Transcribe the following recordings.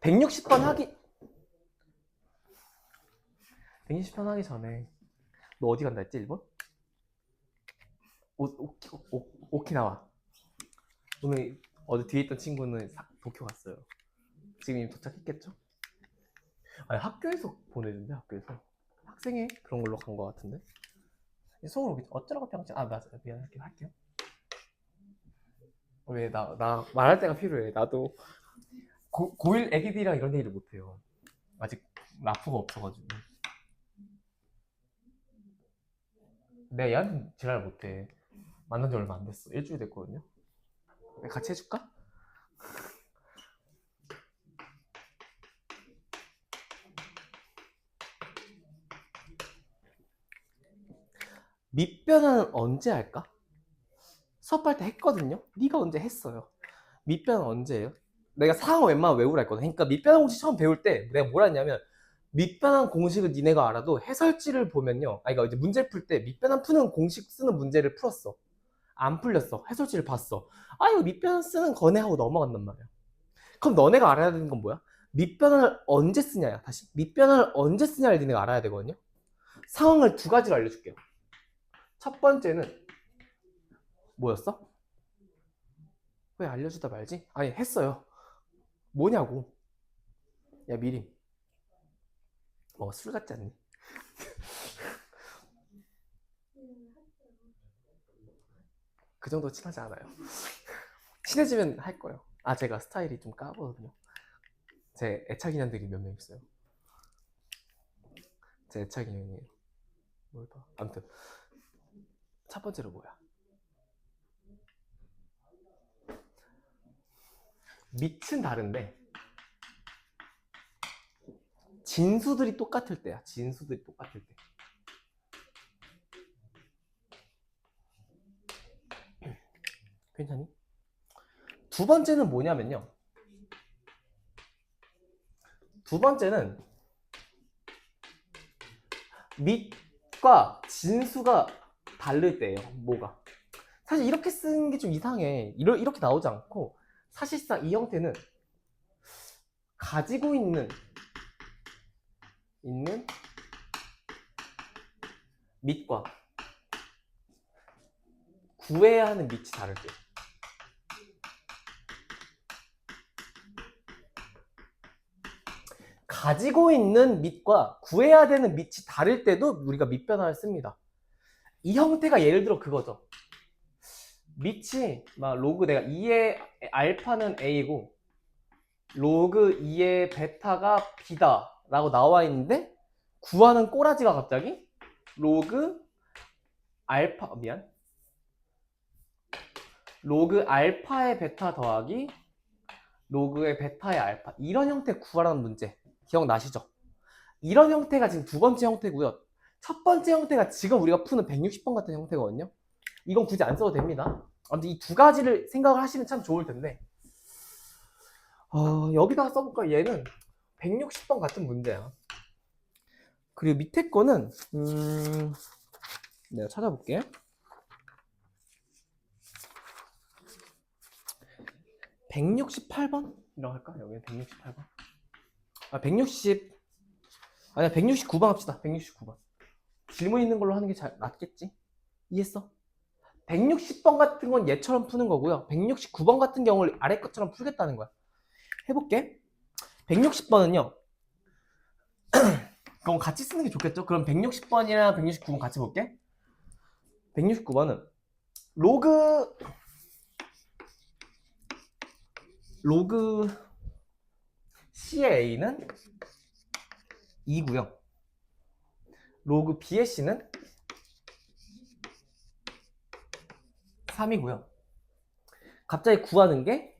160번 하기 전에 너 어디 간다 했지? 일본? 오키나와. 오늘 어디 뒤에 있던 친구는 도쿄 갔어요. 지금 이미 도착했겠죠? 아니 학교에서 보내준대. 학교에서 학생회 그런 걸로 간 거 같은데. 서울 오겠지. 어쩌라고 평생. 아 맞아, 미안할게. 할게요. 왜 나 말할 때가 필요해. 나도 고1 애기들이랑 이런 얘기를 못해요. 아직 라프가 없어가지고. 내가 얘한테 지랄 못해. 만난 지 얼마 안 됐어. 일주일 됐거든요. 같이 해줄까? 밑변은 언제 할까? 수업할 때 했거든요. 네가 언제 했어요? 밑변은 언제예요? 내가 상황 웬만하면 외우라 했거든. 그러니까 밑변환 공식 처음 배울 때 내가 뭐라 했냐면, 밑변환 공식을 니네가 알아도 해설지를 보면요, 그러니까 이제 문제 풀 때 밑변환 푸는 공식 쓰는 문제를 풀었어. 안 풀렸어. 해설지를 봤어. 아 이거 밑변환 쓰는 거네 하고 넘어간단 말이야. 그럼 너네가 알아야 되는 건 뭐야? 밑변환을 언제 쓰냐야. 다시 밑변환을 언제 쓰냐를 니네가 알아야 되거든요. 상황을 두 가지로 알려줄게요. 첫 번째는 뭐였어? 왜 알려주다 말지? 아니 했어요. 뭐냐고. 야 미림, 술 같지 않니? 그 정도 친하지 않아요. 친해지면 할 거예요. 아 제가 스타일이 좀 까거든요. 제 애착 인연들이 몇 명 있어요. 제 애착 인연이에요. 뭘 봐. 아무튼 첫 번째로 뭐야? 밑은 다른데 진수들이 똑같을 때야. 진수들이 똑같을 때. 괜찮니? 두 번째는 뭐냐면요. 두 번째는 밑과 진수가 다를 때예요. 뭐가? 사실 이렇게 쓰는 게 좀 이상해. 이렇게 나오지 않고, 사실상 이 형태는 가지고 있는 밑과 구해야 하는 밑이 다를 때요. 가지고 있는 밑과 구해야 되는 밑이 다를 때도 우리가 밑변화를 씁니다. 이 형태가 예를 들어 그거죠. 밑이 막 로그 내가 2의 알파는 A고 로그 2의 베타가 B다 라고 나와 있는데, 구하는 꼬라지가 갑자기 로그 알파, 로그 알파의 베타 더하기 로그의 베타의 알파, 이런 형태 구하라는 문제 기억나시죠? 이런 형태가 지금 두 번째 형태고요. 첫 번째 형태가 지금 우리가 푸는 160번 같은 형태거든요. 이건 굳이 안 써도 됩니다. 아무튼 이 두 가지를 생각을 하시면 참 좋을 텐데, 여기다가 써볼까? 얘는 160번 같은 문제야. 그리고 밑에 거는 내가 찾아볼게. 168번? 이라고 할까? 여기는 168번. 아니야 169번 합시다. 169번. 질문 있는 걸로 하는 게 잘 낫겠지? 이해했어? 160번 같은 건 얘처럼 푸는 거고요. 169번 같은 경우를 아래 것처럼 풀겠다는 거야. 해볼게. 160번은요. 그럼 같이 쓰는 게 좋겠죠? 그럼 160번이랑 169번 같이 볼게. 169번은 로그 C의 A는 2고요. 로그 B의 C는 3이고요. 갑자기 구하는 게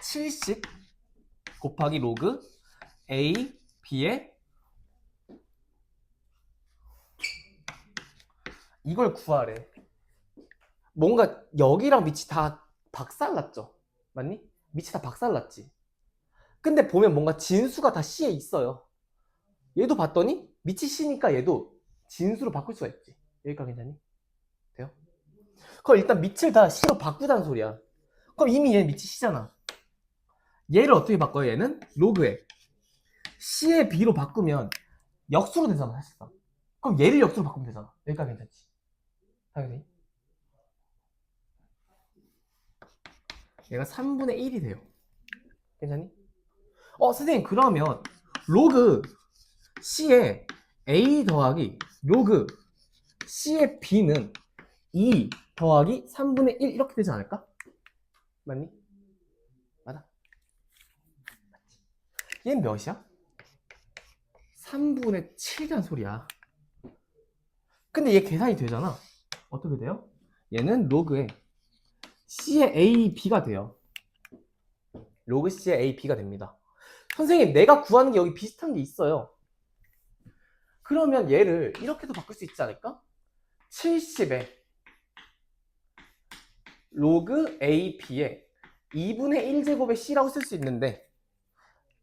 70 곱하기 로그 A, B의 이걸 구하래. 뭔가 여기랑 밑이 다 박살났죠? 맞니? 밑이 다 박살났지? 근데 보면 뭔가 진수가 다 C에 있어요. 얘도 봤더니 밑이 C니까 얘도 진수로 바꿀 수가 있지. 여기까지 괜찮니? 돼요? 그럼 일단 밑을 다 C로 바꾸자는 소리야. 그럼 이미 얘 밑이 C잖아. 얘를 어떻게 바꿔요? 얘는 로그에 C의 B로 바꾸면 역수로 되잖아, 사실상. 그럼 얘를 역수로 바꾸면 되잖아. 여기까지 괜찮지? 당연히. 얘가 3분의 1이 돼요. 괜찮니? 선생님, 그러면 로그 C의 A 더하기 로그 C의 B는 2 더하기 3분의 1 이렇게 되지 않을까? 맞니? 맞아? 얘는 몇이야? 3분의 7이란 소리야. 근데 얘 계산이 되잖아. 어떻게 돼요? 얘는 로그에 C의 A, B가 돼요. 로그 C의 A, B가 됩니다. 선생님, 내가 구하는 게 여기 비슷한 게 있어요. 그러면 얘를 이렇게도 바꿀 수 있지 않을까? 70에 로그 A, B에 2분의 1제곱의 C라고 쓸 수 있는데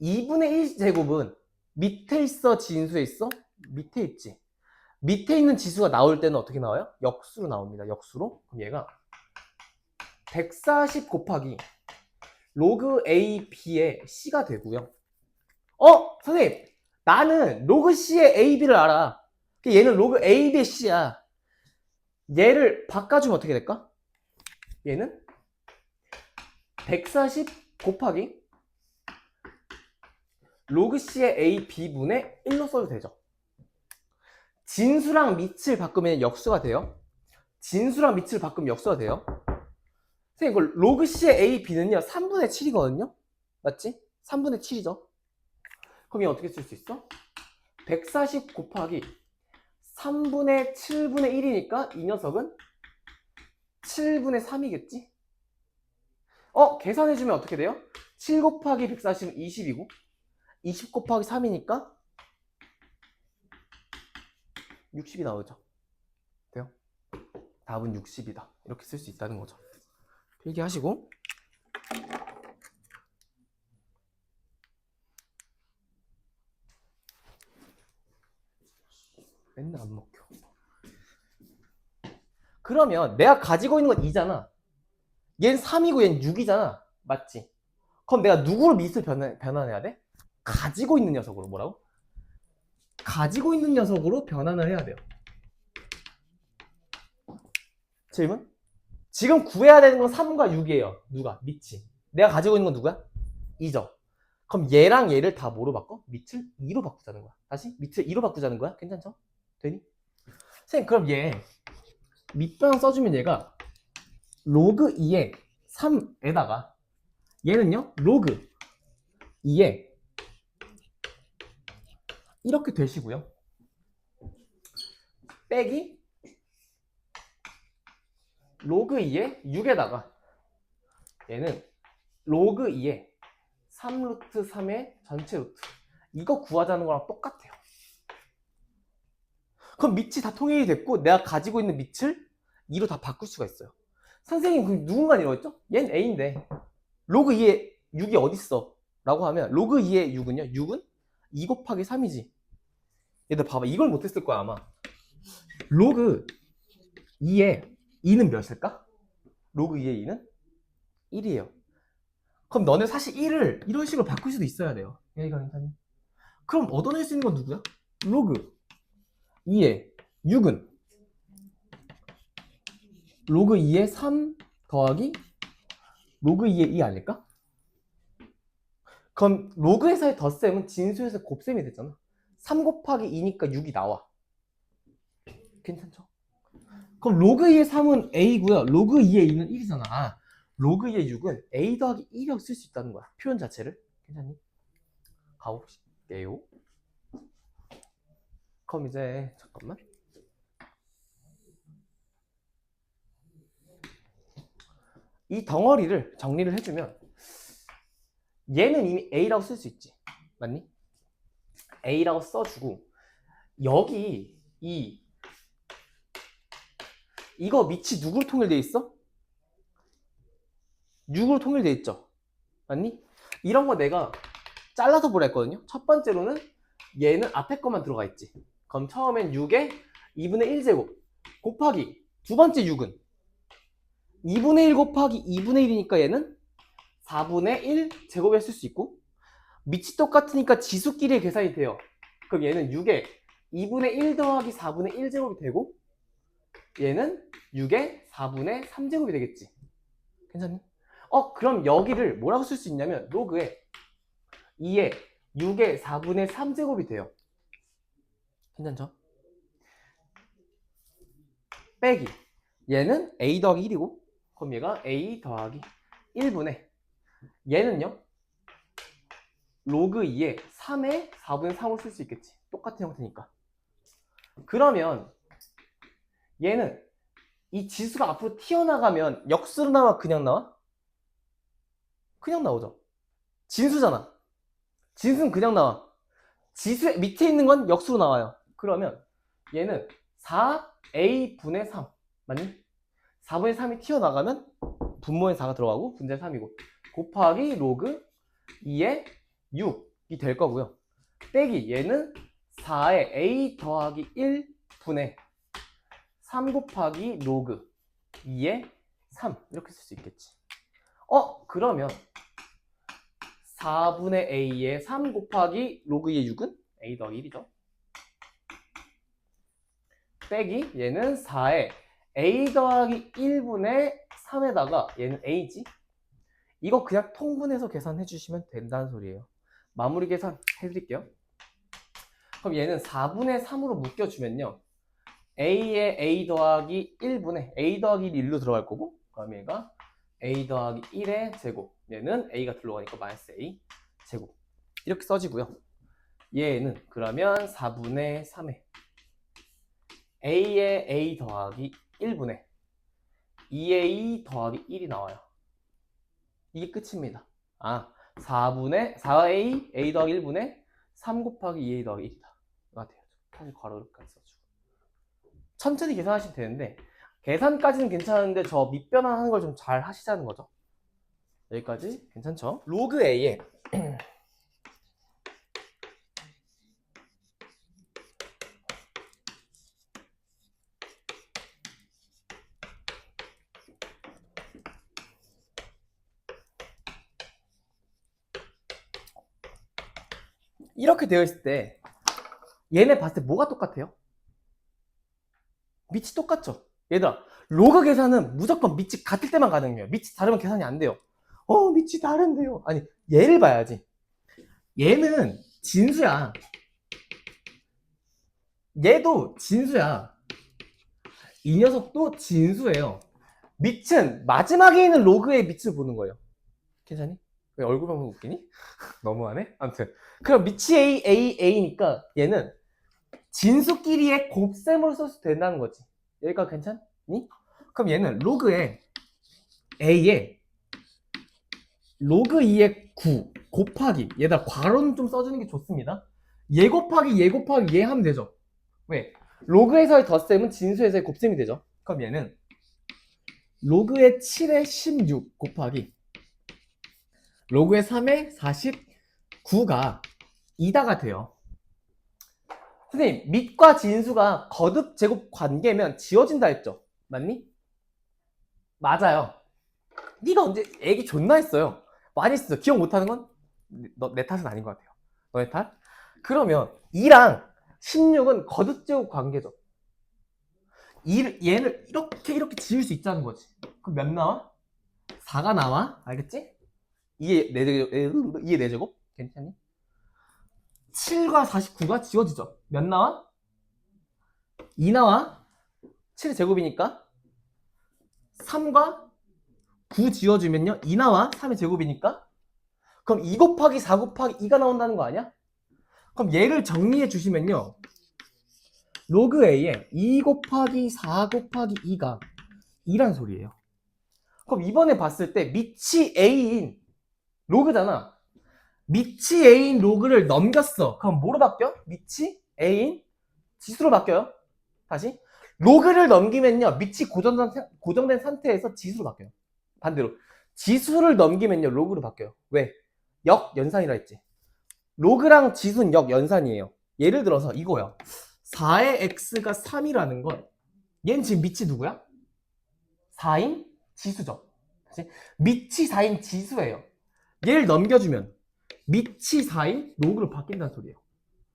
2분의 1제곱은 밑에 있어? 진수에 있어? 밑에 있지. 밑에 있는 지수가 나올 때는 어떻게 나와요? 역수로 나옵니다. 역수로. 그럼 얘가 140 곱하기 로그 A, B의 C가 되고요. 선생님, 나는 로그 C의 A, B를 알아. 얘는 로그 A, B의 C야. 얘를 바꿔주면 어떻게 될까? 얘는 140 곱하기 로그 C의 A, B분의 1로 써도 되죠. 진수랑 밑을 바꾸면 역수가 돼요. 진수랑 밑을 바꾸면 역수가 돼요. 선생님, 이걸 로그 C의 A, B는요 3분의 7이거든요. 맞지? 3분의 7이죠. 그럼 얘 어떻게 쓸 수 있어? 140 곱하기 3분의 7분의 1이니까 이 녀석은 7분의 3이겠지? 계산해주면 어떻게 돼요? 7 곱하기 140은 20이고 20 곱하기 3이니까 60이 나오죠. 돼요? 답은 60이다. 이렇게 쓸 수 있다는 거죠. 필기하시고 맨날 안 먹혀. 그러면 내가 가지고 있는 건 2잖아. 얘는 3이고 얘는 6이잖아. 맞지? 그럼 내가 누구로 밑을 변환해야 돼? 가지고 있는 녀석으로. 뭐라고? 가지고 있는 녀석으로 변환을 해야 돼요. 질문? 지금 구해야 되는 건 3과 6이에요. 누가? 밑이. 내가 가지고 있는 건 누구야? 2죠. 그럼 얘랑 얘를 다 뭐로 바꿔? 밑을 2로 바꾸자는 거야. 다시? 밑을 2로 바꾸자는 거야? 괜찮죠? 되니? 선생님, 그럼 얘 밑변환 써주면 얘가 로그 2에 3에다가 얘는요 로그 2에 이렇게 되시고요. 빼기 로그 2에 6에다가 얘는 로그 2에 3루트 3의 전체 루트. 이거 구하자는 거랑 똑같아요. 그럼 밑이 다 통일이 됐고 내가 가지고 있는 밑을 2로 다 바꿀 수가 있어요. 선생님, 그럼 누군가 이러고 있죠? 얘는 A인데 로그 2에 6이 어딨어? 라고 하면 로그 2의 6은요? 6은 2 곱하기 3이지. 얘들 봐봐. 이걸 못했을 거야 아마. 로그 2의 2는 몇일까? 로그 2의 2는 1이에요. 그럼 너네 사실 1을 이런 식으로 바꿀 수도 있어야 돼요. 얘가 괜찮니? 그럼 얻어낼 수 있는 건 누구야? 로그 2의 6은 로그 2의 3 더하기 로그 2의 2 아닐까? 그럼 로그에서의 덧셈은 진수에서 곱셈이 됐잖아. 3 곱하기 2니까 6이 나와. 괜찮죠? 그럼 로그 2의 3은 A고요. 로그 2의 2는 1이잖아. 로그 2의 6은 A 더하기 1이라고 쓸 수 있다는 거야. 표현 자체를. 괜찮니? 가볼게요. 그럼 이제 잠깐만. 이 덩어리를 정리를 해주면 얘는 이미 A라고 쓸 수 있지. 맞니? A라고 써주고 여기 이거 밑이 누구로 통일되어 있어? 6으로 통일되어 있죠. 맞니? 이런 거 내가 잘라서 보라 했거든요. 첫 번째로는 얘는 앞에 것만 들어가 있지. 그럼 처음엔 6에 2분의 1제곱 곱하기 두 번째 6은 2분의 1 곱하기 2분의 1이니까 얘는 4분의 1 제곱을 쓸 수 있고 밑이 똑같으니까 지수끼리의 계산이 돼요. 그럼 얘는 6에 2분의 1 더하기 4분의 1 제곱이 되고 얘는 6에 4분의 3 제곱이 되겠지. 괜찮니? 그럼 여기를 뭐라고 쓸 수 있냐면 로그에 2에 6에 4분의 3 제곱이 돼요. 괜찮죠? 빼기 얘는 a 더하기 1이고 그럼 얘가 a 더하기 1분의 얘는요 로그 2에 3에 4분의 3을 쓸 수 있겠지. 똑같은 형태니까. 그러면 얘는 이 지수가 앞으로 튀어나가면 역수로 나와 그냥 나와? 그냥 나오죠. 진수잖아. 진수는 그냥 나와. 지수 밑에 있는 건 역수로 나와요. 그러면 얘는 4a분의 3 맞니? 4분의 3이 튀어나가면 분모에 4가 들어가고 분자에 3이고 곱하기 로그 2에 6이 될 거고요. 빼기 얘는 4에 a 더하기 1분의 3 곱하기 로그 2에 3 이렇게 쓸 수 있겠지. 그러면 4분의 a에 3 곱하기 로그 2의 6은 a 더하기 1이죠. 빼기 얘는 4에 a 더하기 1분의 3에다가 얘는 a지. 이거 그냥 통분해서 계산해 주시면 된다는 소리예요. 마무리 계산 해드릴게요. 그럼 얘는 4분의 3으로 묶여주면요. a에 a 더하기 1분의 a 더하기 1이 1로 들어갈 거고 그럼 얘가 a 더하기 1의 제곱 얘는 a가 들어가니까 마이너스 a 제곱 이렇게 써지고요. 얘는 그러면 4분의 3에 a에 a 더하기 1분의 2a 더하기 1이 나와요. 이게 끝입니다. 4a a 더하기 1분의 3 곱하기 2a 더하기 1이다. 이거 돼요. 사실 괄호까지 써주고 천천히 계산하시면 되는데 계산까지는 괜찮은데 저 밑변환하는 걸 좀 잘 하시자는 거죠. 여기까지 괜찮죠? 로그 a에 이렇게 되어 있을 때 얘네 봤을 때 뭐가 똑같아요? 밑이 똑같죠? 얘들아 로그 계산은 무조건 밑이 같을 때만 가능해요. 밑이 다르면 계산이 안 돼요. 밑이 다른데요. 아니 얘를 봐야지. 얘는 진수야. 얘도 진수야. 이 녀석도 진수예요. 밑은 마지막에 있는 로그의 밑을 보는 거예요. 괜찮니? 왜 얼굴 보면 웃기니? 너무하네? 아무튼 그럼 밑이 A니까 얘는 진수끼리의 곱셈으로 써도 된다는 거지. 여기까지 괜찮니? 그럼 얘는 로그에 A에 로그 2의 9 곱하기 얘다 괄호는 좀 써주는 게 좋습니다. 얘 곱하기 얘 하면 되죠. 왜? 로그에서의 덧셈은 진수에서의 곱셈이 되죠. 그럼 얘는 로그의 7의 16 곱하기 로그의 3의 49가 2다가 돼요. 선생님 밑과 진수가 거듭 제곱 관계면 지워진다 했죠? 맞니? 맞아요. 네가 언제 애기 존나 했어요. 많이 했어. 기억 못하는 건 내 탓은 아닌 것 같아요. 너의 탓? 그러면 2랑 16은 거듭 제곱 관계죠. 얘를 이렇게 지울 수 있다는 거지. 그럼 몇 나와? 4가 나와. 알겠지? 2의 4제곱? 괜찮니? 7과 49가 지워지죠. 몇 나와? 2 나와. 7의 제곱이니까 3과 9 지워주면요 2 나와. 3의 제곱이니까 그럼 2 곱하기 4 곱하기 2가 나온다는 거 아니야? 그럼 얘를 정리해 주시면요 로그 A에 2 곱하기 4 곱하기 2가 2란 소리예요. 그럼 이번에 봤을 때 밑이 A인 로그잖아. 밑이 A인 로그를 넘겼어. 그럼 뭐로 바뀌어? 밑이 A인 지수로 바뀌어요. 다시 로그를 넘기면요 밑이 고정된 상태에서 지수로 바뀌어요. 반대로 지수를 넘기면요 로그로 바뀌어요. 왜? 역연산이라 했지. 로그랑 지수는 역연산이에요. 예를 들어서 이거야. 4의 x가 3이라는 건 얘는 지금 밑이 누구야? 4인 지수죠. 다시 밑이 4인 지수예요. 얘를 넘겨주면 밑이 4인 로그로 바뀐다는 소리예요.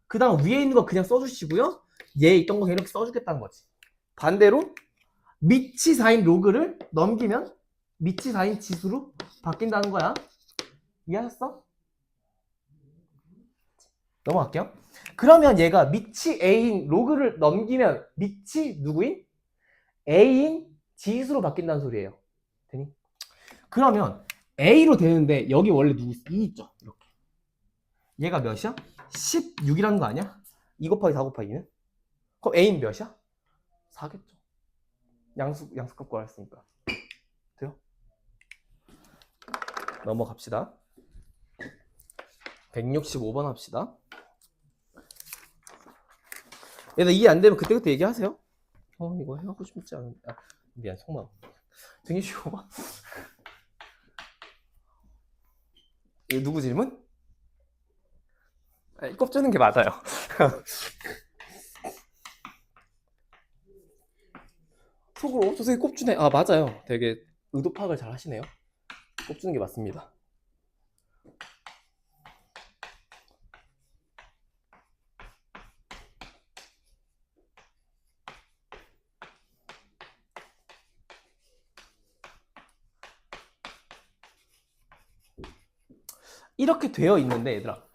그 다음 위에 있는 거 그냥 써주시고요. 얘 있던 거 이렇게 써주겠다는 거지. 반대로 밑이 4인 로그를 넘기면 밑이 4인 지수로 바뀐다는 거야. 이해하셨어? 넘어갈게요. 그러면 얘가 밑이 A인 로그를 넘기면 밑이 누구인? A인 지수로 바뀐다는 소리예요. 되니? 그러면 A로 되는데 여기 원래 누구 있어? 2 있죠? 이렇게. 얘가 몇이야? 16이라는 거 아니야? 2 곱하기 4 곱하기 2는? 그럼 A는 몇이야? 4겠죠. 양수값 구했으니까. 돼요? 넘어갑시다. 165번 합시다. 얘들 이해 안 되면 그때그때 얘기하세요. 이거 해하고 싶지 않은데. 미안, 속마음. 165번. 이거 누구 질문? 꼽주는 게 맞아요. 속으로 저 새끼 꼽주네. 맞아요. 되게 의도 파악을 잘 하시네요. 꼽주는 게 맞습니다. 이렇게 되어 있는데 얘들아,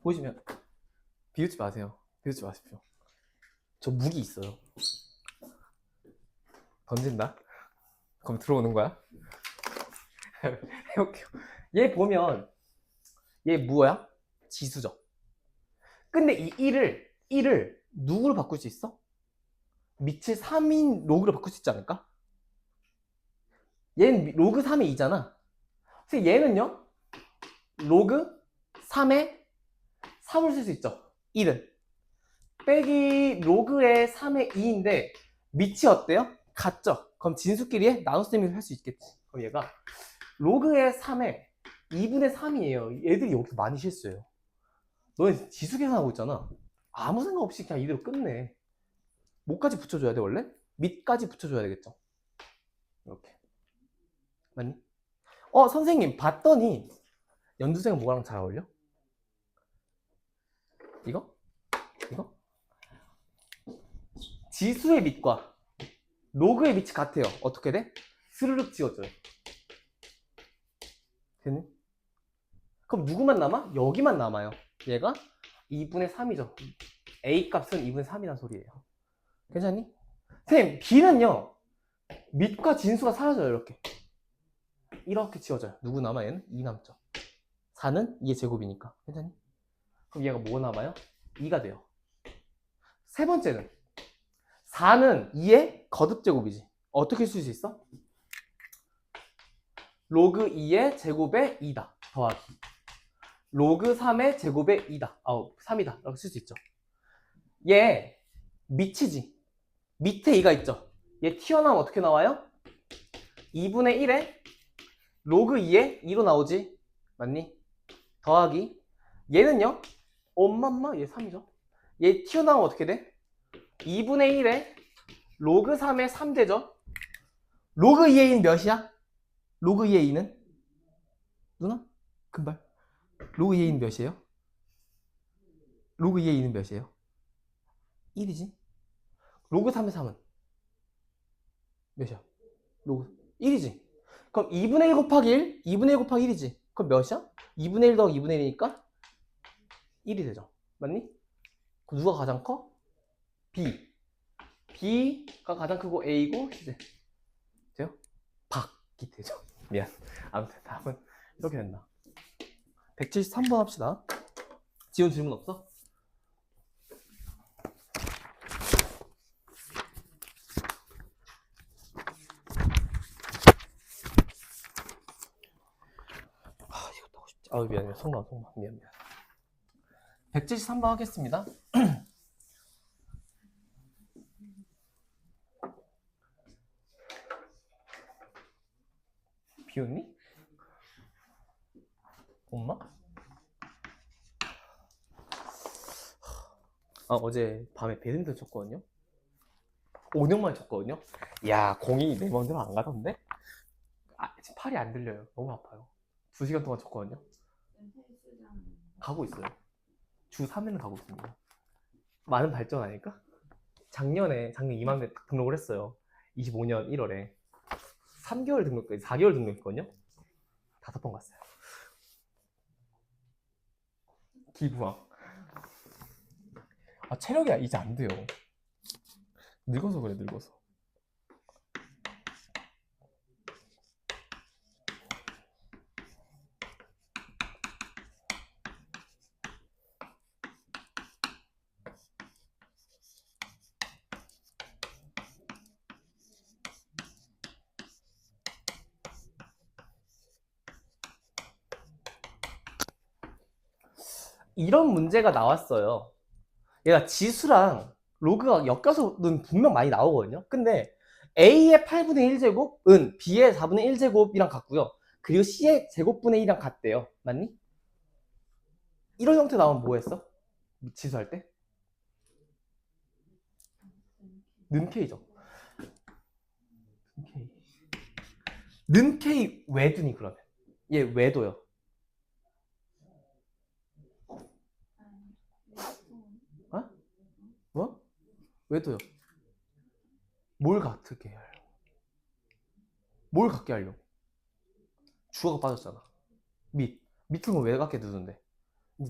보시면 비웃지 마세요. 비웃지 마십시오. 저 무기 있어요. 던진다. 그럼 들어오는 거야? 해볼게요. 얘 보면 얘 뭐야? 지수죠. 근데 이 1을 누구로 바꿀 수 있어? 밑을 3인 로그로 바꿀 수 있지 않을까? 얘는 로그 3의 2잖아. 그래서 얘는요, 로그 3의 3을 쓸 수 있죠. 1은 빼기 로그의 3의 2인데 밑이 어때요? 같죠? 그럼 진수끼리 나눗셈을 할 수 있겠지. 그럼 얘가 로그의 3의 2분의 3이에요. 얘들이 여기서 많이 실수해요. 너네 지수 계산하고 있잖아. 아무 생각 없이 그냥 이대로 끝내. 뭐까지 붙여줘야 돼 원래? 밑까지 붙여줘야 되겠죠. 이렇게. 맞니? 선생님 봤더니 연두색은 뭐랑 잘 어울려? 이거? 이거? 지수의 밑과 로그의 밑이 같아요. 어떻게 돼? 스르륵 지워져요. 되니? 그럼 누구만 남아? 여기만 남아요. 얘가 2분의 3이죠. A 값은 2분의 3이란 소리예요. 괜찮니? 선생님, B는요, 밑과 진수가 사라져요. 이렇게 지워져요. 누구 남아? 얘는 2 남죠. 4는 2의 제곱이니까. 괜찮니? 그럼 얘가 뭐 남아요? 2가 돼요. 세 번째는 4는 2의 거듭제곱이지. 어떻게 쓸 수 있어? 로그 2의 제곱에 2다. 더하기 로그 3의 제곱에 2다. 3이다. 이렇게 쓸 수 있죠. 얘 밑이지. 밑에 2가 있죠. 얘 튀어나오면 어떻게 나와요? 2분의 1에 로그 2에 2로 나오지. 맞니? 더하기 얘는요, 엄마엄마 얘 3이죠. 얘 튀어나오면 어떻게 돼? 2분의 1에 로그 3의 3 되죠. 로그 2의 2는 몇이야? 로그 2의 2는? 누나? 금발. 로그 2의 2는 몇이에요? 로그 2의 2는 몇이에요? 1이지. 로그 3의 3은 몇이야? 로그 1이지. 그럼 2분의 1 곱하기 1? 2분의 1 곱하기 1이지. 그럼 몇이야? 2분의 1 더하기 2분의 1이니까 1이 되죠. 맞니? 그럼 누가 가장 커? B. B가 가장 크고 A고 C제. 돼요? 박이 되죠. 미안. 아무튼 답은 이렇게 된다. 173번 합시다. 지원 질문 없어? 이것도 하고 싶지. 미안해. 속마. 미안. 173번 하겠습니다. 비웃니? 엄마? 어제 밤에 배드민턴 쳤거든요. 5년 만에 쳤거든요. 야, 공이 내 맘대로 안 가던데? 지금 팔이 안 들려요. 너무 아파요. 2시간 동안 쳤거든요. 가고 있어요. 주 3회는 가고 있습니다. 많은 발전 아닐까? 작년 이맘때 등록을 했어요. 25년 1월에 3개월 등록까지 4개월 등록했거든요. 5번 갔어요. 기부왕. 아, 체력이 이제 안 돼요. 늙어서 그래, 늙어서. 이런 문제가 나왔어요. 얘가 지수랑 로그가 엮여서는 분명 많이 나오거든요. 근데 A의 8분의 1제곱은 B의 4분의 1제곱이랑 같고요. 그리고 C의 제곱분의 1이랑 같대요. 맞니? 이런 형태 나오면 뭐 했어? 지수할 때? 는 K죠. 는 K 왜 두니 그러면? 얘 왜 둬요? 어? 뭐? 왜 둬요? 뭘 같게 하려고? 뭘 같게 하려고? 주어가 빠졌잖아. 밑은 건 왜 같게 두는데?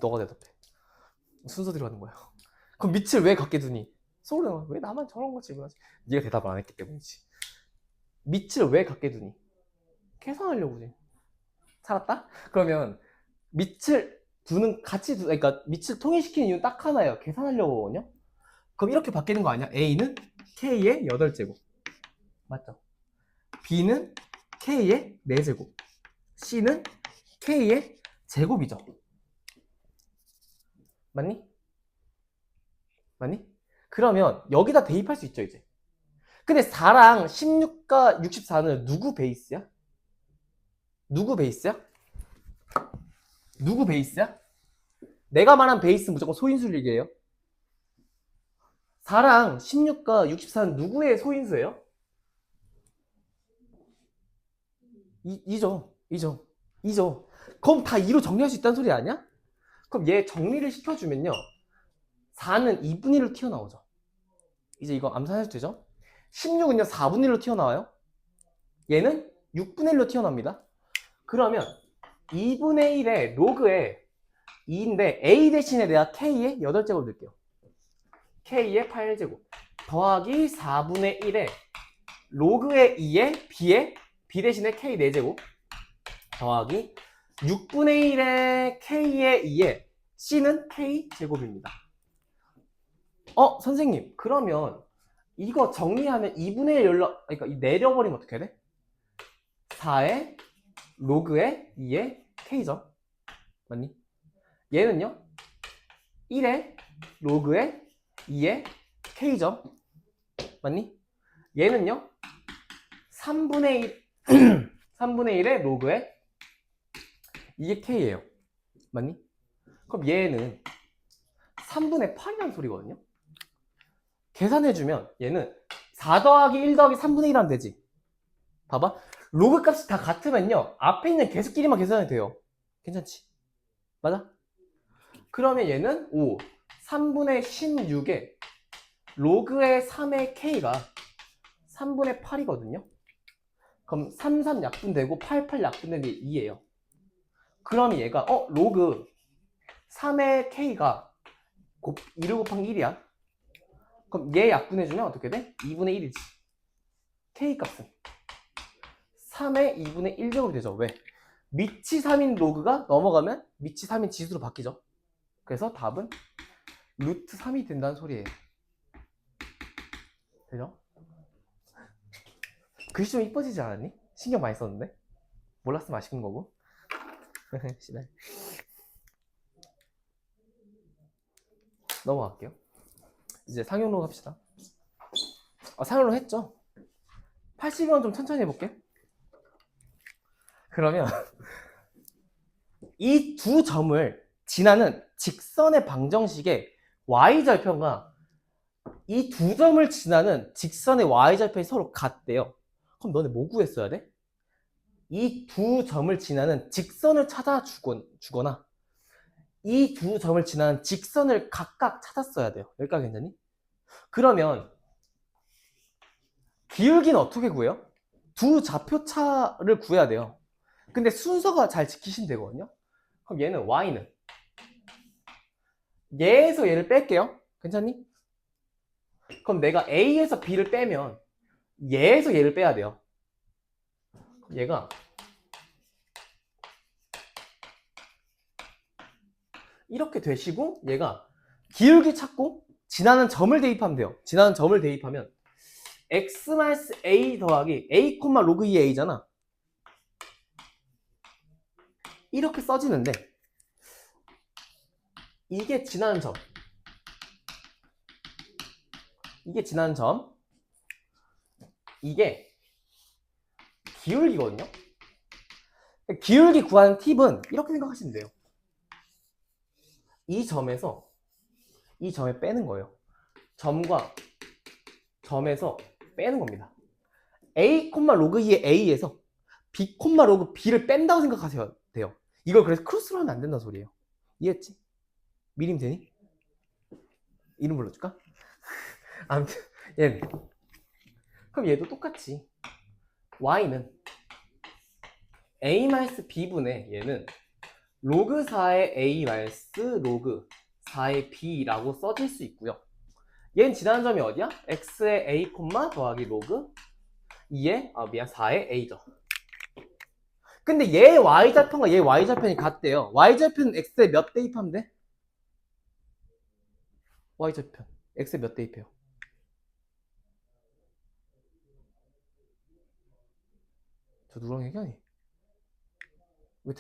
너가 대답해. 순서 들어가는 거야. 그럼 밑을 왜 같게 두니? 서울에 왜 나만 저런 거 질문하지? 네가 대답을 안 했기 때문이지. 밑을 왜 같게 두니? 계산하려고지. 살았다? 그러면 밑을 두는 그러니까 밑을 통일시키는 이유는 딱 하나예요. 계산하려고 거든요. 그럼 이렇게 바뀌는 거 아니야? A는 K의 8제곱. 맞죠? B는 K의 4제곱. C는 K의 제곱이죠. 맞니? 맞니? 그러면 여기다 대입할 수 있죠, 이제. 근데 4랑 16과 64는 누구 베이스야? 누구 베이스야? 누구 베이스야? 내가 말한 베이스는 무조건 소인수일게요. 4랑 16과 64는 누구의 소인수예요? 2죠. 그럼 다 2로 정리할 수 있다는 소리 아니야? 그럼 얘 정리를 시켜주면요. 4는 2분의 1로 튀어나오죠. 이제 이거 암산해도 되죠? 16은요 4분의 1로 튀어나와요. 얘는 6분의 1로 튀어나옵니다. 그러면 2분의 1의 로그에 2인데 A 대신에 내가 K의 8제곱 넣을게요. K의 8제곱 더하기 4분의 1에 로그의 2에 B 대신에 K 4제곱 더하기 6분의 1에 K의 2에 C는 K 제곱입니다. 선생님 그러면 이거 정리하면 2분의 1 그러니까 내려버리면 어떻게 돼? 4의 로그의 2의 K죠. 맞니? 얘는요 1의 로그의 2의 K죠. 맞니? 얘는요 3분의 1 3분의 1의 로그의 이게 K예요. 맞니? 그럼 얘는 3분의 8이라는 소리거든요. 계산해주면 얘는 4 더하기 1 더하기 3분의 1 하면 되지. 봐봐. 로그 값이 다 같으면요 앞에 있는 개수끼리만 계산해도 돼요. 괜찮지? 맞아? 그러면 얘는 5 3분의 16에 로그의 3의 K가 3분의 8이거든요. 그럼 3, 3 약분되고 8, 8 약분되는 게 2예요. 그러면 얘가 로그 3의 K가 2를 곱하기 1이야. 그럼 얘 약분해주면 어떻게 돼? 2분의 1이지. K 값은 3의 2분의 1제곱이 되죠. 왜? 밑이 3인 로그가 넘어가면 밑이 3인 지수로 바뀌죠. 그래서 답은 루트 3이 된다는 소리예요. 되죠? 글씨 좀 이뻐지지 않았니? 신경 많이 썼는데? 몰랐으면 아쉬운 거고. 넘어갈게요. 이제 상용로 합시다. 상용로 했죠? 80원 좀 천천히 해볼게. 그러면 이 두 점을 지나는 직선의 방정식의 y절편과 이 두 점을 지나는 직선의 y절편이 서로 같대요. 그럼 너네 뭐 구했어야 돼? 이 두 점을 지나는 직선을 찾아 주거나 이 두 점을 지나는 직선을 각각 찾았어야 돼요. 여기까지 괜찮니? 그러면 기울기는 어떻게 구해요? 두 좌표차를 구해야 돼요. 근데 순서가 잘 지키시면 되거든요. 그럼 얘는 y는 얘에서 얘를 뺄게요. 괜찮니? 그럼 내가 a에서 b를 빼면 얘에서 얘를 빼야 돼요. 얘가 이렇게 되시고 얘가 기울기 찾고 지나는 점을 대입하면 돼요. 지나는 점을 대입하면 x-a 더하기 a, 로그 2의 a잖아. 이렇게 써지는데 이게 지나는 점, 이게 지나는 점, 이게 기울기거든요. 기울기 구하는 팁은 이렇게 생각하시면 돼요. 이 점에서 이 점에 빼는 거예요. 점과 점에서 빼는 겁니다. a, 로그 2의 a에서 b, 로그 b를 뺀다고 생각하셔야 돼요. 이걸 그래서 크로스로 하면 안 된다는 소리예요. 이해했지? 미림 되니? 이름 불러줄까? 아무튼 얘는 그럼 얘도 똑같이 y는 a-b분의 얘는 로그 4의 a 로그 4의 b라고 써질 수 있고요. 얘는 지나는 점이 어디야? x의 a, 더하기 로그 2의 4의 a죠. 근데 얘 y좌표가 얘 y좌편이 같대요. y좌표는 x에 몇 대입하면 돼? y좌편 x에 몇 대입해요? 저 누구랑 얘기하니? 왜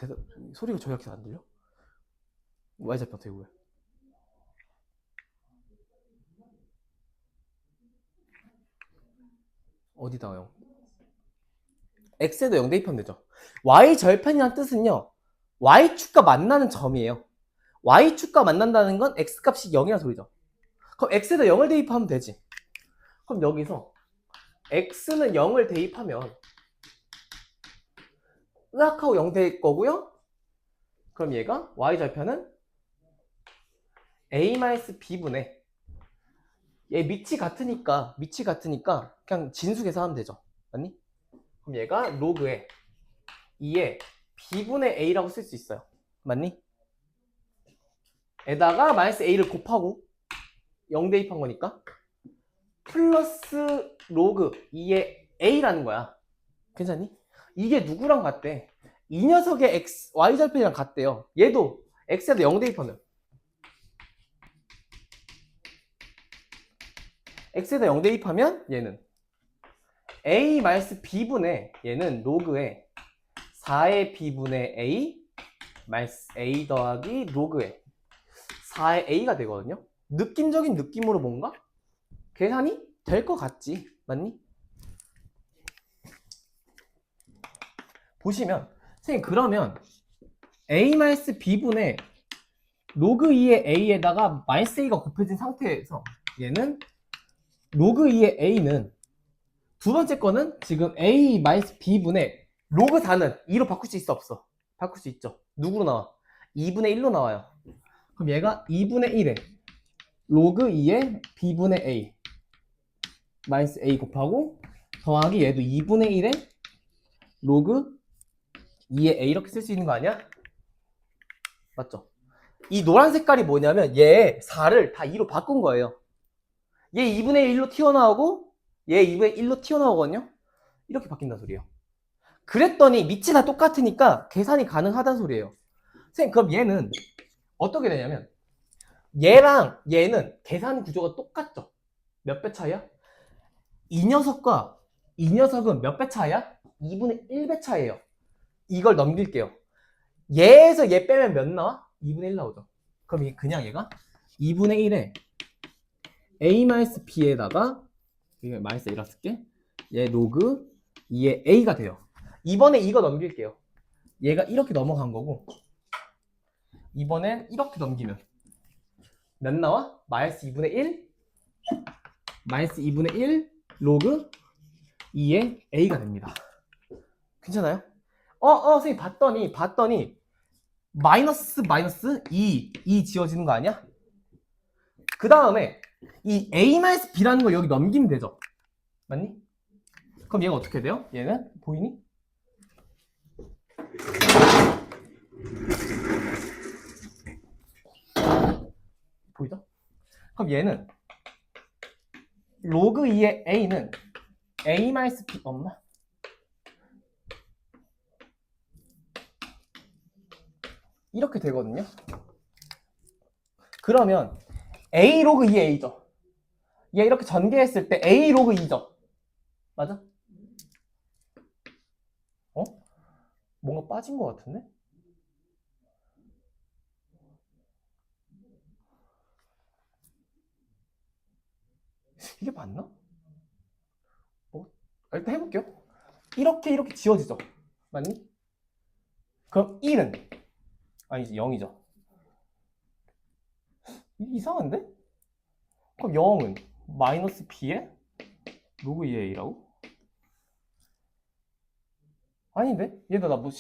소리가 저렇게 안 들려? y좌편 어떻게 구해? 어디다가요? x에도 0 대입하면 되죠. y절편이라는 뜻은요, y축과 만나는 점이에요. y축과 만난다는 건 x값이 0이라는 소리죠. 그럼 x에다 0을 대입하면 되지. 그럼 여기서 x는 0을 대입하면 으악하고 0 될 거고요. 그럼 얘가 y절편은 a-b분의 얘 밑이 같으니까 그냥 진수 계산하면 되죠. 맞니? 그럼 얘가 로그에 2에 b분의 a라고 쓸 수 있어요. 맞니? 에다가 마이너스 a를 곱하고 0 대입한 거니까 플러스 로그 2의 a라는 거야. 괜찮니? 이게 누구랑 같대? 이 녀석의 x, y절편이랑 같대요. 얘도 x에다 0 대입하면 x에다 0 대입하면 얘는 a-b분의 얘는 로그에 4의 b분의 a a 더하기 로그에 4의 a가 되거든요. 느낌적인 느낌으로 뭔가 계산이 될 것 같지? 맞니? 보시면 선생님 그러면 a-b분의 로그 2의 a에다가 마이너스 a가 곱해진 상태에서 얘는 로그 2의 a는 두 번째 거는 지금 a-b분의 로그 4는 2로 바꿀 수 있어 없어? 바꿀 수 있죠. 누구로 나와? 2분의 1로 나와요. 그럼 얘가 2분의 1에 로그 2의 b분의 a 마이너스 a 곱하고 더하기 얘도 2분의 1에 로그 2의 a 이렇게 쓸 수 있는 거 아니야? 맞죠? 이 노란 색깔이 뭐냐면 얘 4를 다 2로 바꾼 거예요. 얘 2분의 1로 튀어나오고 얘 2분의 1로 튀어나오거든요. 이렇게 바뀐다는 소리예요. 그랬더니 밑이 다 똑같으니까 계산이 가능하다는 소리예요. 선생님 그럼 얘는 어떻게 되냐면 얘랑 얘는 계산 구조가 똑같죠? 몇 배 차이야? 이 녀석과 이 녀석은 몇 배 차이야? 2분의 1배 차이예요. 이걸 넘길게요. 얘에서 얘 빼면 몇 나와? 2분의 1 나오죠. 그럼 그냥 얘가 2분의 1에 a-b에다가 마이너스 1라 쓸게. 얘 로그 2의 a가 돼요. 이번에 이거 넘길게요. 얘가 이렇게 넘어간 거고 이번엔 이렇게 넘기면 몇 나와? 마이너스 2분의 1 마이너스 2분의 1 로그 2의 a가 됩니다. 괜찮아요? 선생님 봤더니 마이너스 2 지워지는 거 아니야? 그 다음에 이 A-B라는 거 여기 넘기면 되죠. 맞니? 그럼 얘가 어떻게 돼요? 얘는 보이니? 보이죠? 그럼 얘는 로그 2의 A는 A-B 없나? 이렇게 되거든요. 그러면 A 로그 2의 A죠. 얘 이렇게 전개했을 때 A 로그 2죠. 맞아? 뭔가 빠진 것 같은데? 이게 맞나? 일단 해볼게요. 이렇게 지워지죠. 맞니? 그럼 1은 아니지 0이죠. 이상한데? 그럼 0은 마이너스 b에 로그 2의 a라고? 아닌데? 얘도 나 뭐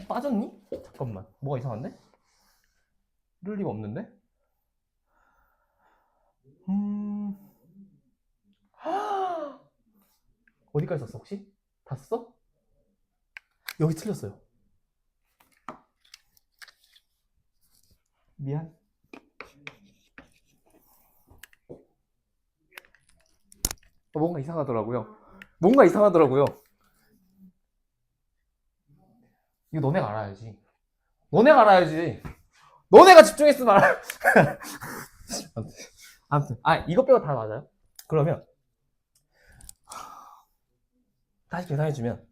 빠졌니? 잠깐만, 뭐가 이상한데? 이럴 리가 없는데? 어디까지 썼어 혹시? 다 썼어? 여기 틀렸어요. 미안. 뭔가 이상하더라고요. 이거 너네가 알아야지. 너네가 집중했으면 알아. 아무튼 이거 빼고 다 맞아요. 그러면 다시 계산해주면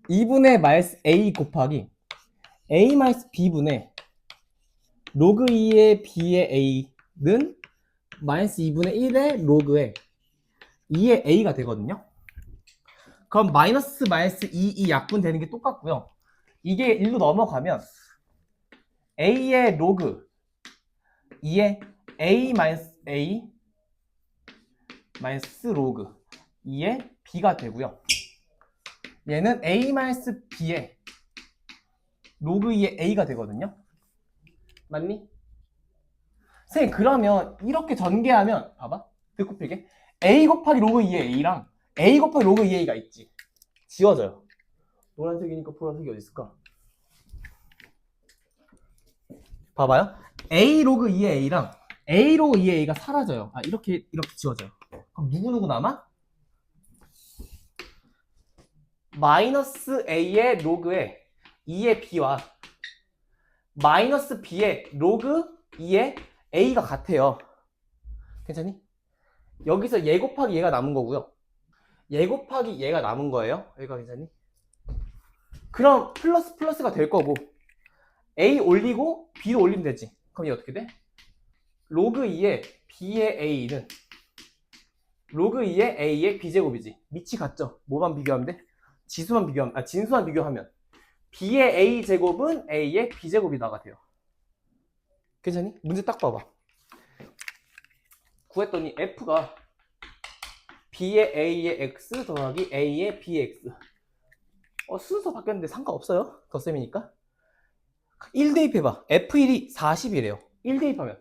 2분의 마이너스 a 곱하기 a 마이너스 b분의 로그 2의 b의 a는 마이너스 2분의 1의 로그의 2의 a가 되거든요. 그럼 마이너스 2 약분 되는 게 똑같고요. 이게 1로 넘어가면 a의 로그 2의 a 마이너스 로그 2의 b가 되고요. 얘는 a 마이너스 b의 로그 2의 a가 되거든요. 맞니? 선생님 그러면 이렇게 전개하면 봐봐. 듣고 필게 a 곱하기 로그 2의 a랑 a 곱하기 로그 2의 a가 있지. 지워져요. 노란색이니까 보라색이 어디 있을까? 봐봐요. a 로그 2의 a랑 a 로그 2의 a가 사라져요. 이렇게 지워져요. 그럼 누구 남아? 마이너스 a의 로그의 2의 b와 마이너스 b의 로그 2의 a가 같아요. 괜찮니? 여기서 얘 곱하기 얘가 남은 거고요. 얘 곱하기 얘가 남은 거예요. 얘가 괜찮니? 그럼 플러스가 될 거고 a 올리고 b도 올리면 되지. 그럼 얘 어떻게 돼? 로그 2의 b의 a는 로그 2의 a의 b제곱이지. 밑이 같죠? 뭐만 비교하면 돼? 진수만 비교하면 b의 a 제곱은 a의 b제곱이 나가돼요. 괜찮니? 문제 딱 봐봐. 구했더니 f가 b의 a의 x 더하기 a의 b의 x. 순서 바뀌었는데 상관없어요. 덧셈이니까. 1 대입해봐. f1이 40이래요. 1 대입하면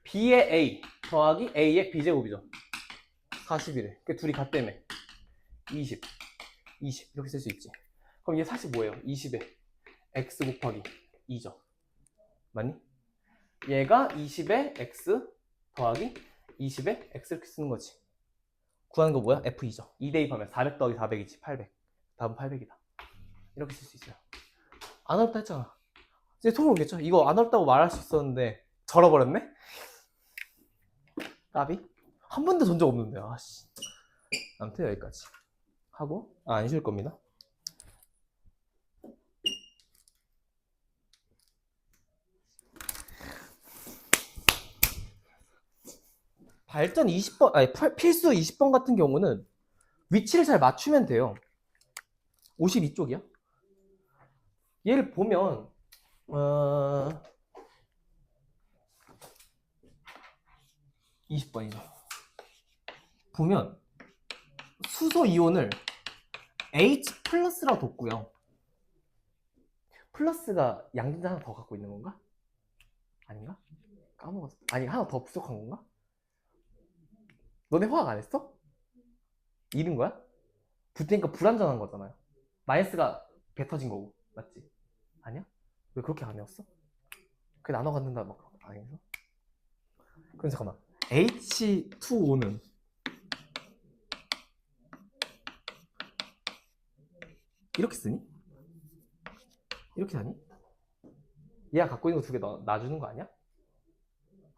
b의 a 더하기 a의 b제곱이죠. 40이래. 그 둘이 같다며. 20 이렇게 쓸 수 있지. 그럼 얘 사실 뭐예요? 20에 x 곱하기 2죠. 맞니? 얘가 20에 x 더하기 20에 x 이렇게 쓰는 거지. 구하는 거 뭐야? f2죠. 2 대입하면 400 더하기 400이지. 800. 답은 800이다. 이렇게 쓸 수 있어요. 안 어렵다 했잖아. 이제 통으로 오겠죠? 이거 안 어렵다고 말할 수 있었는데 절어버렸네? 까비? 한 번도 전 적 없는데. 아씨. 아무튼 여기까지 하고 안 쉴 겁니다. 발전 20번, 필수 20번 같은 경우는 위치를 잘 맞추면 돼요. 52쪽이야? 얘를 보면 20번이죠. 보면 수소 이온을 H 플러스라고 뒀고요. 플러스가 양전자 하나 더 갖고 있는 건가? 아닌가? 까먹었어. 아니 하나 더 부족한 건가? 너네 화학 안 했어? 잃은 거야? 붙으니까 불완전한 거잖아요. 마이너스가 배 터진 거고 맞지? 아니야? 왜 그렇게 안 외웠어? 그게 나눠 갖는다 막 아니죠? 그럼 잠깐만 H2O는 이렇게 쓰니? 이렇게 하니? 얘가 갖고 있는 거 두 개 놔주는 거 아니야?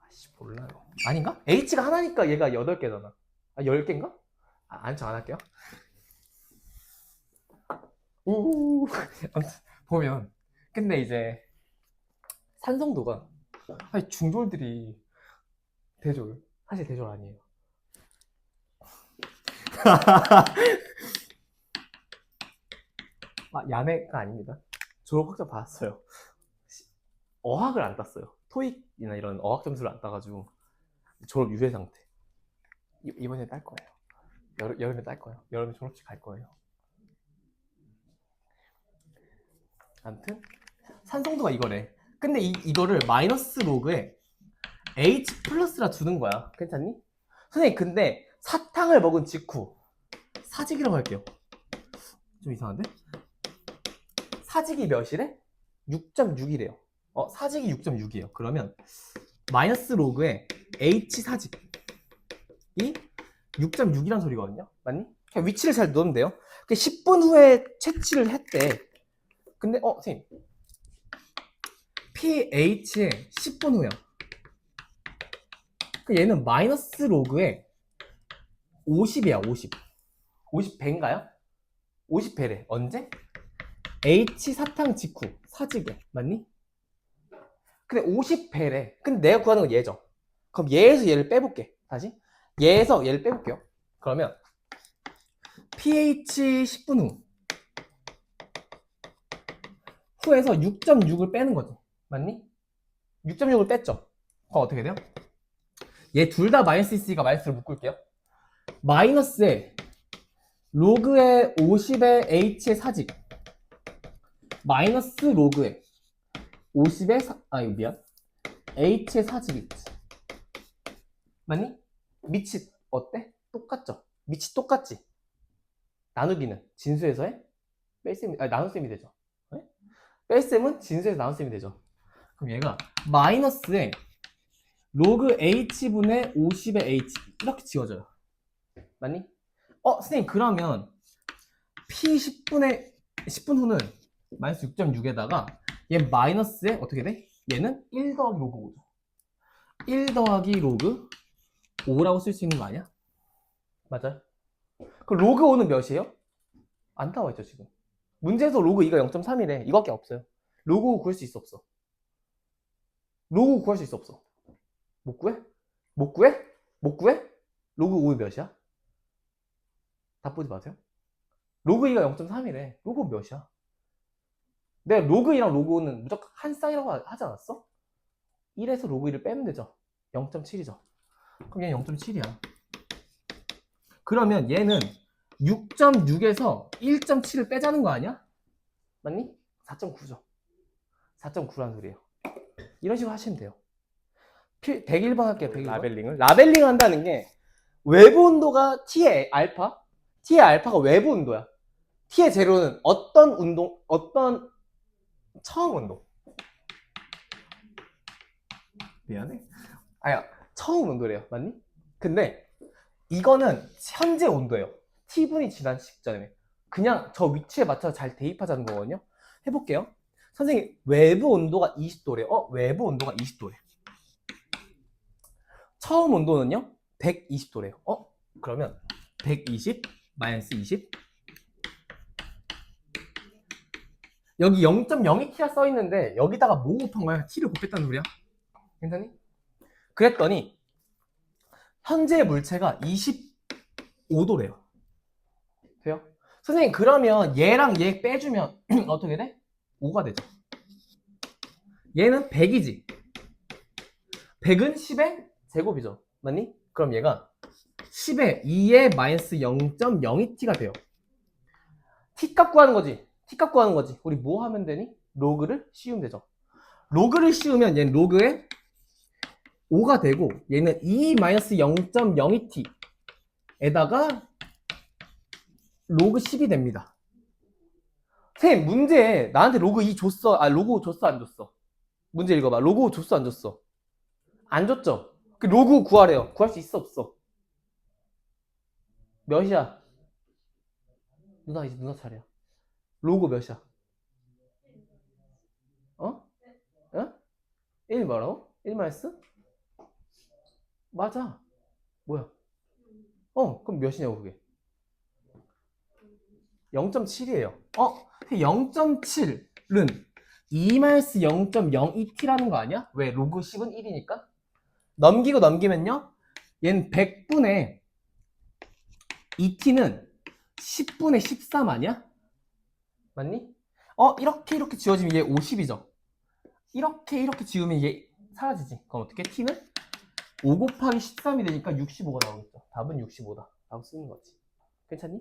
아씨 몰라요. 아닌가? H가 하나니까 얘가 8개잖아. 아 10개인가? 안청 안 할게요. 우 아무튼 보면 근데 이제 산성도가 아니 중졸들이 대졸 사실 대졸 아니에요. 야매가 아닙니다. 졸업 학점 받았어요. 어학을 안 땄어요. 토익이나 이런 어학 점수를 안 따가지고 졸업 유예 상태. 이번에 딸 거예요. 여름에 딸 거예요. 여름에 졸업식 갈 거예요. 아무튼 산성도가 이거래. 근데 이거를 마이너스 로그에 H 플러스라 두는 거야. 괜찮니? 선생님 근데 사탕을 먹은 직후 사직이라고 할게요. 좀 이상한데? 사직이 몇이래? 6.6이래요. 사직이 6.6이에요. 그러면 마이너스 로그에 H 사직이 6.6이란 소리거든요. 맞니? 그냥 위치를 잘 넣으면 돼요. 10분 후에 채취를 했대. 근데 선생님 pH에 10분 후야. 얘는 마이너스 로그에 50이야. 50. 50배인가요? 50배래. 언제? H 사탕 직후 사직에 맞니? 근데 50배래. 근데 내가 구하는 건 얘죠. 그럼 얘에서 얘를 빼볼게. 다시 얘에서 얘를 빼볼게요. 그러면 pH 10분 후 후에서 6.6을 빼는 거지. 맞니? 6.6을 뺐죠. 그럼 어떻게 돼요? 얘 둘 다 마이너스 있으니까 마이너스를 묶을게요. 마이너스에 로그에 50의 H의 사직 마이너스 로그에 50의 이거 미안 H의 사직이 있지. 맞니? 밑이 어때? 똑같죠? 밑이 똑같지? 나누기는 진수에서의 뺄셈이 나눗셈이 되죠. 네? 뺄셈은 진수에서 나눗셈이 되죠. 그럼 얘가 마이너스에 로그 H분의 50의 H 이렇게 지워져요. 맞니? 선생님 그러면 P 10분 후는 마이너스 6.6에다가 얘 마이너스에 어떻게 돼? 얘는 1 더하기 로그 5죠. 1 더하기 로그 5라고 쓸 수 있는 거 아니야? 맞아요? 그럼 로그 5는 몇이에요? 안 나와 있죠 지금. 문제에서 로그 2가 0.3이래. 이거밖에 없어요. 로그 5 구할 수 있어 없어? 로그 5 구할 수 있어 없어? 못 구해? 못 구해? 못 구해? 로그 5는 몇이야? 답 보지 마세요. 로그 2가 0.3이래. 로그 5 몇이야? 내가 로그 2랑 로그 5는 무조건 한 쌍이라고 하지 않았어? 1에서 로그 2를 빼면 되죠. 0.7이죠. 그럼 얘는 0.7이야. 그러면 얘는 6.6에서 1.7을 빼자는 거 아니야? 맞니? 4.9죠. 4.9란 소리예요. 이런 식으로 하시면 돼요. 101번 할게요. 101번. 라벨링을 한다는 게 외부 온도가 T의 알파, T의 알파가 외부 온도야. T의 제로는 어떤 처음 온도. 미안해. 아야, 처음 온도래요. 맞니? 근데 이거는 현재 온도예요. T분이 지난 시점에. 그냥 저 위치에 맞춰서 잘 대입하자는 거거든요. 해볼게요. 선생님, 외부 온도가 20도래요. 외부 온도가 20도래. 처음 온도는요? 120도래요. 그러면 120 마이너스 20 여기 0.02T가 써있는데 여기다가 뭐 곱한 거야? T를 곱했다는 소리야? 괜찮니? 그랬더니 현재 물체가 25도래요. 돼요? 선생님 그러면 얘랑 얘 빼주면 어떻게 돼? 5가 되죠. 얘는 100이지. 100은 10의 제곱이죠. 맞니? 그럼 얘가 10의 2의 마이너스 0.02T가 돼요. t값 구하는 거지. t값 구하는 거지. 우리 뭐 하면 되니? 로그를 씌우면 되죠. 로그를 씌우면 얘는 로그에 5가 되고 얘는 2-0.02t 에다가 로그 10이 됩니다. 쌤, 문제에 나한테 로그 2 줬어? 로그 5 줬어? 안 줬어? 문제 읽어봐. 로그 5 줬어? 안 줬어? 안 줬죠? 그 로그 구하래요. 구할 수 있어? 없어? 몇이야? 누나, 이제 누나 차례야. 로그 몇이야? 어? 어? 1 뭐라고? 1 마이너스? 맞아. 뭐야? 그럼 몇이냐고, 그게? 0.7이에요. 0.7은 2-0.02t라는 거 아니야? 왜? 로그 10은 1이니까? 넘기고 넘기면요. 얘는 100분의 2t는 10분의 13 아니야? 맞니? 이렇게 지워지면 얘 50이죠. 이렇게 지우면 얘 사라지지. 그럼 어떻게? t는 5 곱하기 13이 되니까 65가 나오겠죠. 답은 65다. 라고 쓰는 거지. 괜찮니?